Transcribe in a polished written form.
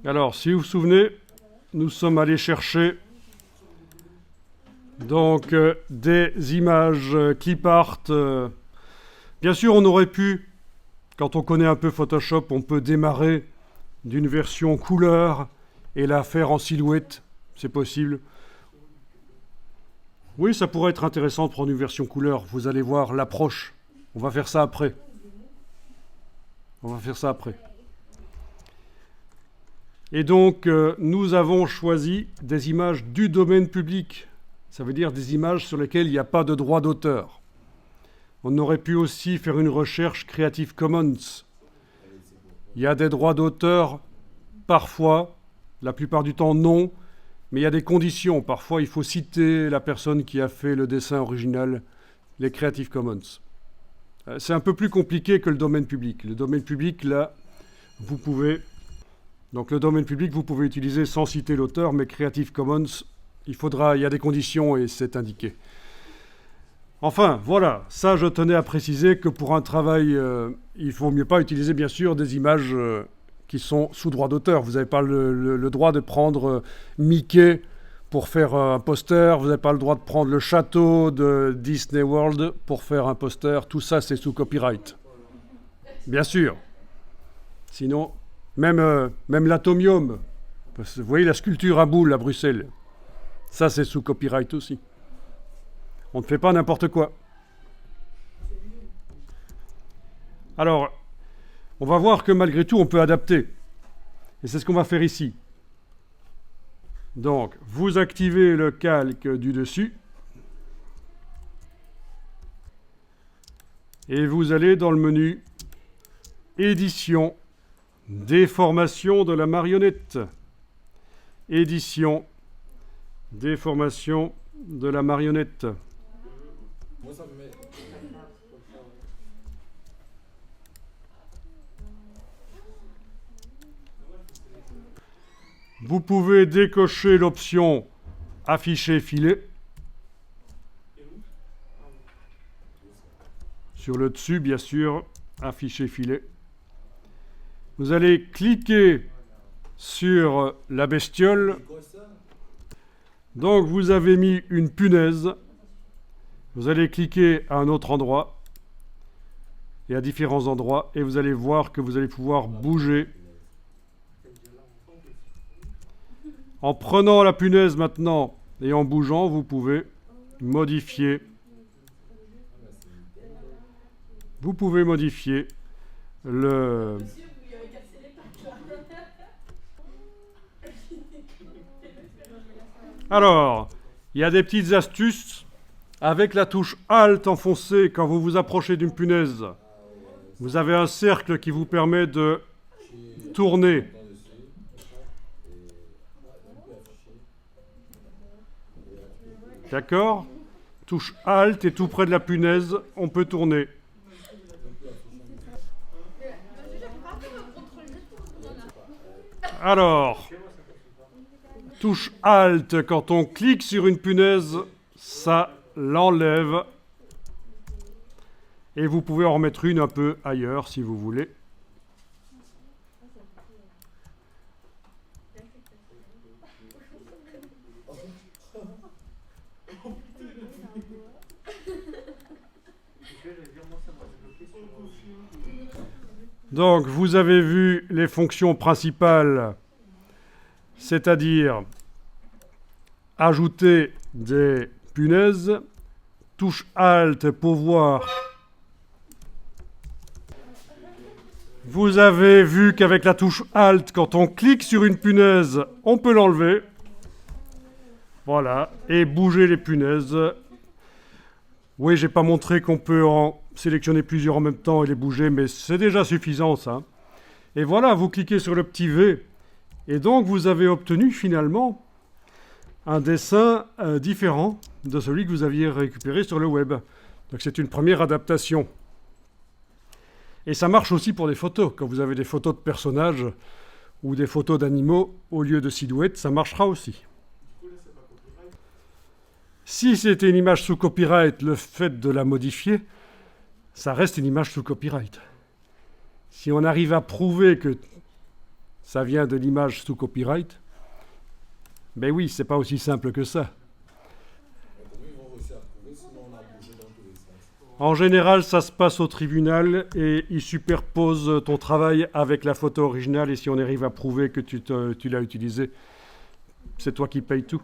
Alors, si vous vous souvenez, nous sommes allés chercher donc des images clip art. Bien sûr, on aurait pu, quand on connaît un peu Photoshop, on peut démarrer d'une version couleur et la faire en silhouette, c'est possible. Oui, ça pourrait être intéressant de prendre une version couleur. Vous allez voir l'approche. On va faire ça après. Et donc, nous avons choisi des images du domaine public. Ça veut dire des images sur lesquelles il n'y a pas de droit d'auteur. On aurait pu aussi faire une recherche Creative Commons. Il y a des droits d'auteur, parfois, la plupart du temps non, mais il y a des conditions. Parfois, il faut citer la personne qui a fait le dessin original, les Creative Commons. C'est un peu plus compliqué que le domaine public. Le domaine public, là, vous pouvez... Donc le domaine public, vous pouvez utiliser sans citer l'auteur, mais Creative Commons, il y a des conditions et c'est indiqué. Enfin, voilà, ça je tenais à préciser que pour un travail, il ne faut mieux pas utiliser bien sûr des images qui sont sous droit d'auteur. Vous n'avez pas le droit de prendre Mickey pour faire un poster, vous n'avez pas le droit de prendre le château de Disney World pour faire un poster, tout ça c'est sous copyright. Bien sûr. Sinon, même l'atomium, vous voyez la sculpture à boule à Bruxelles, ça c'est sous copyright aussi. On ne fait pas n'importe quoi. Alors, on va voir que malgré tout, on peut adapter. Et c'est ce qu'on va faire ici. Donc, vous activez le calque du dessus. Et vous allez dans le menu Édition, déformation de la marionnette. Édition, déformation de la marionnette. Vous pouvez décocher l'option Afficher filet. Sur le dessus, bien sûr, Afficher filet. Vous allez cliquer sur la bestiole. Donc, vous avez mis une punaise. Vous allez cliquer à un autre endroit et à différents endroits et vous allez voir que vous allez pouvoir bouger. En prenant la punaise maintenant et en bougeant, vous pouvez modifier. Vous pouvez modifier le... Alors, il y a des petites astuces. Avec la touche Alt enfoncée, quand vous vous approchez d'une punaise, vous avez un cercle qui vous permet de tourner. D'accord ? Touche Alt et tout près de la punaise, on peut tourner. Alors, touche Alt, quand on clique sur une punaise, ça l'enlève. Et vous pouvez en remettre une un peu ailleurs si vous voulez. Donc, vous avez vu les fonctions principales, c'est-à-dire ajouter des punaises, touche Alt pour voir. Vous avez vu qu'avec la touche Alt, quand on clique sur une punaise, on peut l'enlever. Voilà, et bouger les punaises. Oui, j'ai pas montré qu'on peut en sélectionner plusieurs en même temps et les bouger, mais c'est déjà suffisant ça. Et voilà, vous cliquez sur le petit V, et donc vous avez obtenu finalement un dessin différent de celui que vous aviez récupéré sur le web. Donc c'est une première adaptation. Et ça marche aussi pour des photos. Quand vous avez des photos de personnages ou des photos d'animaux, au lieu de silhouettes, ça marchera aussi. Si c'était une image sous copyright, le fait de la modifier, ça reste une image sous copyright. Si on arrive à prouver que ça vient de l'image sous copyright. Ben oui, c'est pas aussi simple que ça. En général, ça se passe au tribunal et ils superposent ton travail avec la photo originale et si on arrive à prouver que tu l'as utilisé, c'est toi qui payes tout.